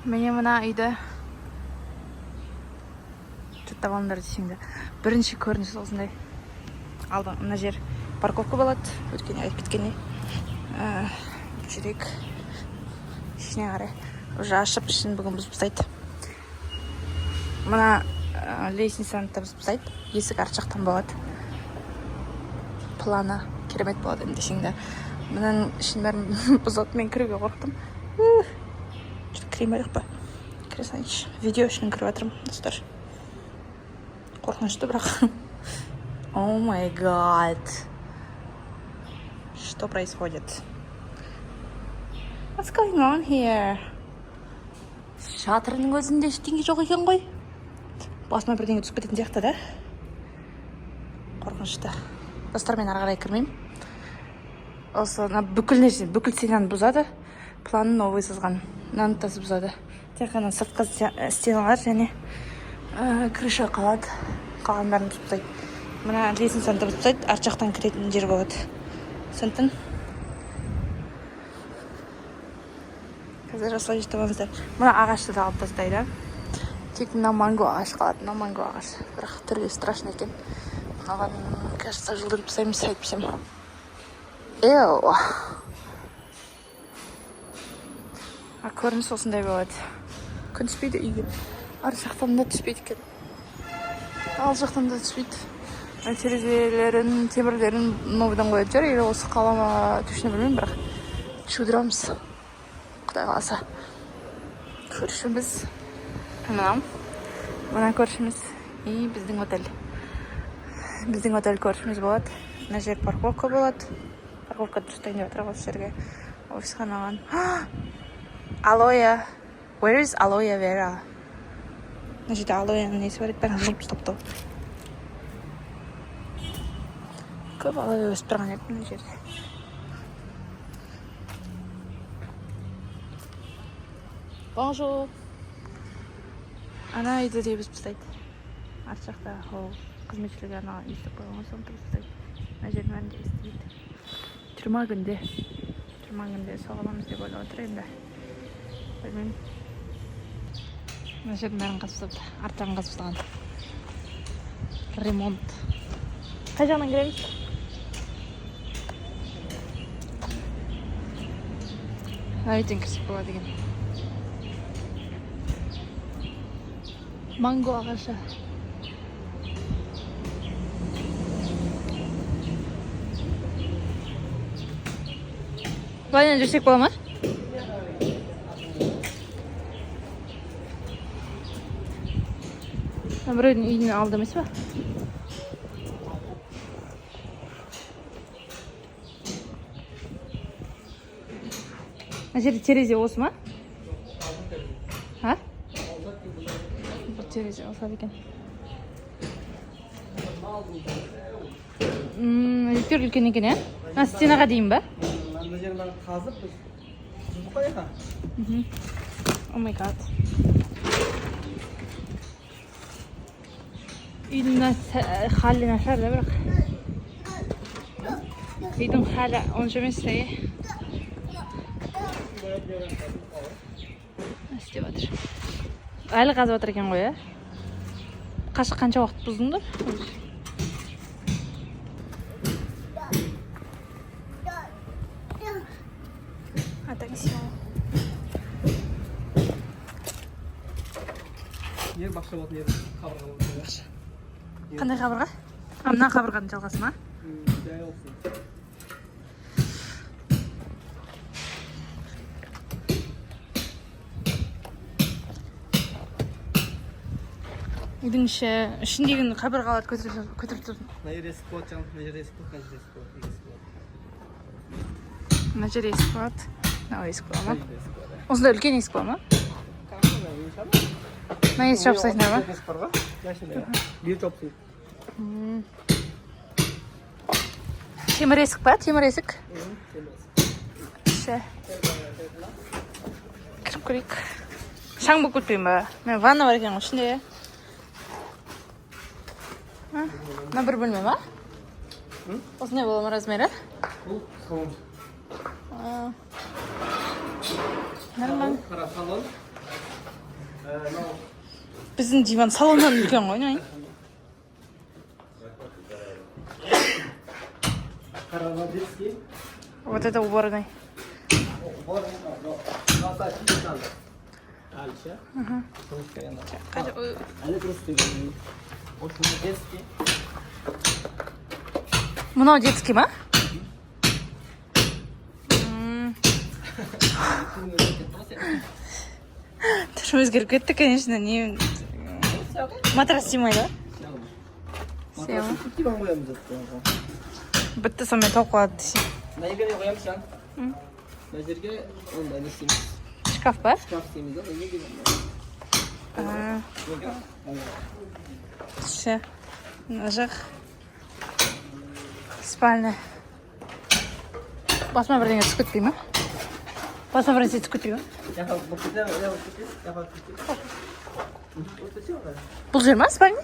Міне мына үйді жаттап алыңдар десеңді. Бірінші көрініс осындай. Алдың мына жер парковка болады. Өткенде айтып кеткендей. Жүрек ішіне қарай. Уже ашып ішін бүгін бұзып тастайды. Мына лестницаны да бұзып тастайды. Есік арт жақтан болады. Планы керемет болады десеңді. Мұның ішін бәрін бұзады. Мен кіруге қорықтым. Кіреймелік па? Кіре салайыншы. Видео үшін кіріп жатырмын, достар. Қорқынышты бірақ. О май гад. Что происходит? What's going on here? Шатырының өзінде ештеңе жоқ екен ғой. Басыма бірдеңе түсіп кететін сияқты да. Қорқынышты. Достар, мен ары қарай кірмеймін. Осы бүкіл стенаны бұзады. Планын новый сызған. Мынаны тасып бұзады. Тек қана сыртқы стеналар және крыша қалады. Қалған бәрін бұзып тастайды. Мына лестницаны бұзып тастайды. Арт жақтан кіретін жер болады. Сондықтан қазір осылай жетіп алыңыздар. Мына ағашты да алып тастайды. Тек мына манго ағаш қалады. Мына манго ағаш. Бірақ түрі страшно екен. Мынаған, кажется, жылдырып тастаймыз, айтпасам. Эу. Көрініс осындай болады. Күн түспейді үйге. Ар жақтан да түспейді екен. Ал жақтан да түспейді. Терезелерін, темірлерін новыдан қойып жүр. Или осы қалама түшіне білмеймін, бірақ шудырамыз. Құдай қаласа. Көршіміз. Мына көршіміз. И біздің отель. Біздің отель көршіміз болады. Мына жер парковка болады. Парковка дұрыстайын деп отырған осы жерге. Офис қанаған. Алоэ. Where is aloe vera? Мына жерде алоэның несі бар еді, бәрін жұлып тастапты. Көп алоэ өсіп тұрған еді мына жерде. Bonjour. Ана үйді де бұзып тастайды. Арт жақта қызметшілерге арналған естіп қойған соң тұрып тастайды. Мына жердің бәрін де естиді. Жиырма күнде соғаламыз деп ойлап отыр енді. Білмеймін. Мына жердің бәрін қазып тастапты. Арт жағын қазып тастаған. Ремонт. Қай жағынан кіреміз? Үйден кірсек болады екен. Манго ағашы. Былайынан жүрсек бола ма? Біреудің үйіне алды емес па? Мына жерде терезе осы ма? Ха? Терезе алсады екен. Үлкен үлкен екен, ә? Стенаға дейін ба? Мына жерін қазып біз жұлып қояйық. О май гад. Үйдің халі нашар да, бірақ. Үйдің халі онша емес та, істеп жатыр. Әлі қазып жатыр екен ғой, қанша уақыт бұздыңдар? Атаксион. Ер бақша болатын ер қабырға болатын. Қандай қабырға? Мына қабырғаның жалғасы ма? Дәл olsun. Үйдің ішіндегі қабырғаларды көтеріп тұрдың. Мына жер есік болады, мына жер есік болады, мына жер есік болады. Мына есік болады ма? Осында үлкен есік болады ма? Мына есік жапсайсыңдар ма? Есік бар ғой? Бер жапсың. Темір есік па? Темір есік? Кіріп көрейік. Шаң болып кетпейін ба? Мен ванна бар екен ғой ішінде. Мына бір бөлме ма? Осындай бола ма размері? Бұл салон. Нормально. Қара салон. Біздің диван салоннан үлкен ғой, не? Каравадецкий. Вот это уборный. Уборный. Дальше. Они просто очень детский. Мынау детский ма? Тоже өзгеріп кетті, конечно, не... Матрас сыймайды, да? Сыйма. Диван қоямыз деді. Бітті сонымен тоқылады десе. Мына жерге қоямыз жаң. Мына жерге онда не істейміз? Шкаф бар? Шкаф істейміз да, не диван. Все. Мына жақ. Спальня. Басыма бірдеңе түсіп кетпей ма? Басыма бірдеңе түсіп кетпей ма? Бұл жер ма, спальня?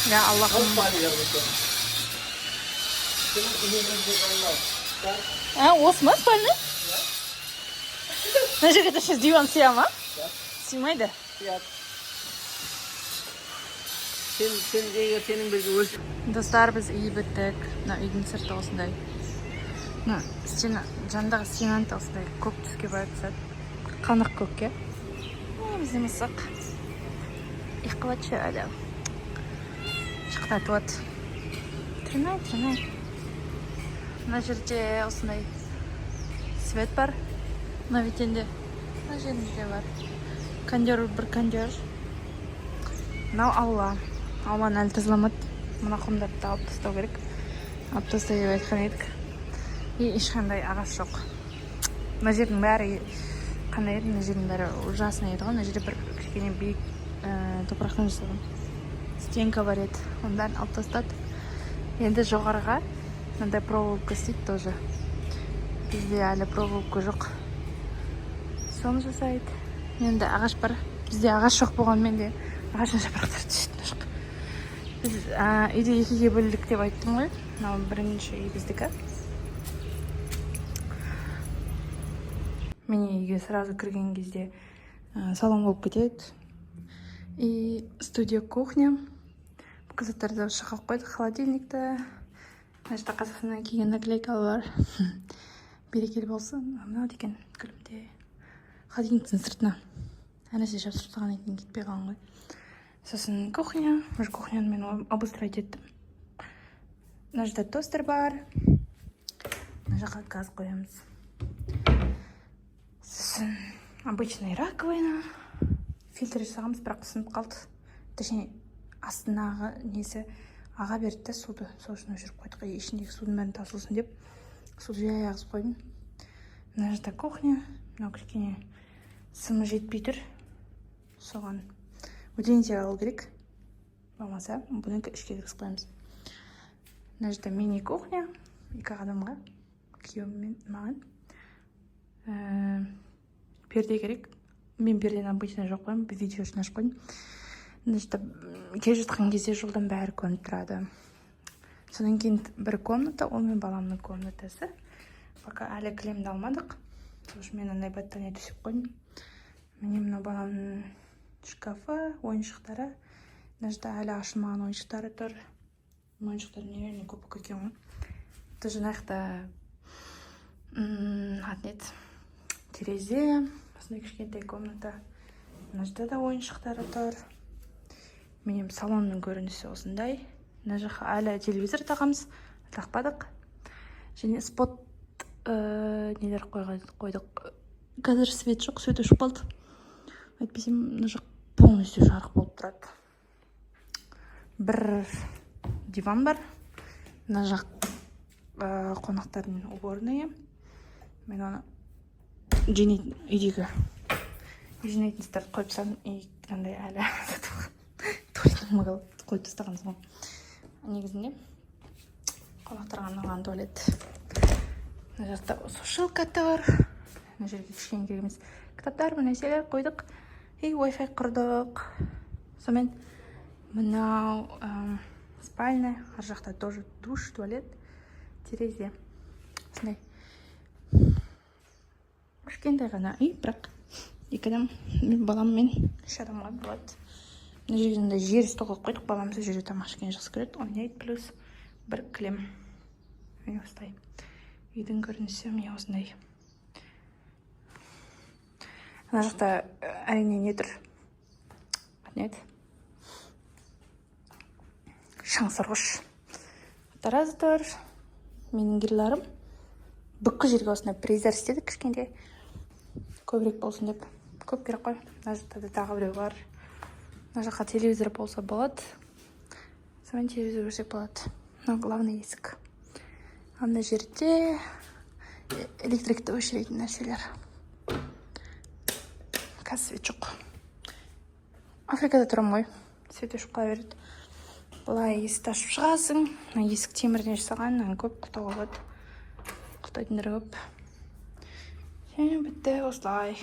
Я Аллахым. Осы ма спальня? Мына жерге сейчас диван сыя ма? Сыймайды. Сенің бірге өз... Достар, біз үй біттік. Мына үйдің сырты осындай. Жандағы стенанты осындай көк түске барып түседі. Қанық көкке. Бізде мысық. Иқыват шөді. Шықтатып от. Тұрмай. Мына жерде осындай свет бар. Мына ветенде. Мына жерінде бар. Бір кондер. Мынау аула. Ауланы әлі тазаламады. Мына құмдарды алып тастау керек. Алып тастай деп айтқан едік. И ешқандай ағаш жоқ. Мына жердің бәрі қандай еді? Мына жердің бәрі ужасный еді ғой. Мына жерде бір кішкене биік топырақтан жасалған стенка бар еді. Оның бәрін алып тастады. Енді жоғарыға мынандай проволока істейді тоже. Бізде әлі проволока жоқ. Соны жасайды. Енді ағаш бар. Бізде ағаш жоқ болғанмен де ағаштан жапырақтар түсетін жоқ. Біз үйде екіге бөлдік деп айттым ғой. Мынау бірінші үй біздікі. Мен үйге сразу кірген кезде салон болып кетеді. И студия кухня. Показаттарды шығып қойдық, холодильникті. Мына жерде Қазақстаннан келген наклейкалар бар. Берекелі болсын. Мынау деген күлімде. Холодильниктің сыртына. Әнесе жабыстырып тастаған етін кетпей қалған ғой. Сосын кухня. Уже кухняны мен обустроить еттім. Мына жерде тостер бар. Мына жаққа газ қоямыз. Сосын обычный раковина. Фильтр жасағанбыз, бірақ сынып қалды. Точнее, астындағы несі аға берді де суды. Сол үшін жүріп қойдық. Ішіндегі судың бәрін тасылсын деп суды жай ағызып қойдым. Мына жерде кухня. Мынау кішкене сымы жетпей тұр. Соған утензия алу керек. Болмаса, бұны ішке кіргізіп қоямыз. Мына жерде мини кухня. 2 адамға. Күйеуім мен маған. Перде керек. Мен пердені обычно жоқ қойым. Видео үшін ашып қойдым. Мына жерде келе жатқан кезде жолдан бәрі көрініп тұрады. Содан кейін бір комната, ол мен баламның комнатасы. Пока әлі кілемді алмадық. Сол үшін мен андай баттания төсеп қойдым. Міне мына баламның шкафы, ойыншықтары. Мына жерде әлі ашылмаған ойыншықтары тұр. Ойыншықтар нереально көп екен ғой. Тоже мына жақта терезе. Осындай кішкентай комната. Мына жерде де ойыншықтары тұр. Менің салонның көрінісі осындай. Мына жаққа әлі телевизор тағамыз. Тақпадық. Және спот нелер қойдық. Қазір свет жоқ, свет өшіп қалды. Әйтпесем, мына жақ полностью жарық болып тұрады. Бір диван бар. Мына жақ қонақтардың уборная. Мен оны үйдегі жинайтын заттарды қойып тастадым. И қандай әлі туалеттің мығыл қойып тастаған соң. Негізінде қонақтарға арналған туалет. Мына жақта сушилка тұр. Мына жерге кішкене кереміз кітаптар, нәрселер қойдық. И Wi-Fi құрдық. Сонымен мынау спальня. Ар жақта тоже душ, туалет. терезе. Осындай кішкентай ғана үй, бірақ екі адам, балам мен 3 адамға болады. Мына жерде жер үсті қойып қойдық, балам сол жерде тамақ ішкенді жақсы көреді, ойнайды, плюс бір кілем. Міне осылай. Үйдің көрінісі міне осындай. Ана жақта әрине не тұр? Нет. Шаңсырғыш. Тараз тұр. Менің герларым. Бүкіл жерге осындай призер істедік кішкенде. Көбірек болсын деп. Көп керек қой. Мына жақта да тағы біреу бар. Мына жаққа телевизор болса болады. Сонымен телевизор көрсек болады. Мына главный есік. Ана жерде электрикті өшіретін нәрселер. Қазір свет жоқ. Африкада тұрам ғой. Свет өшіп қала береді. Бұлай есікті ашып шығасың. Есік темірден жасаған, көп құлтауға болады. Құлтайтындар көп. Және бітті осылай.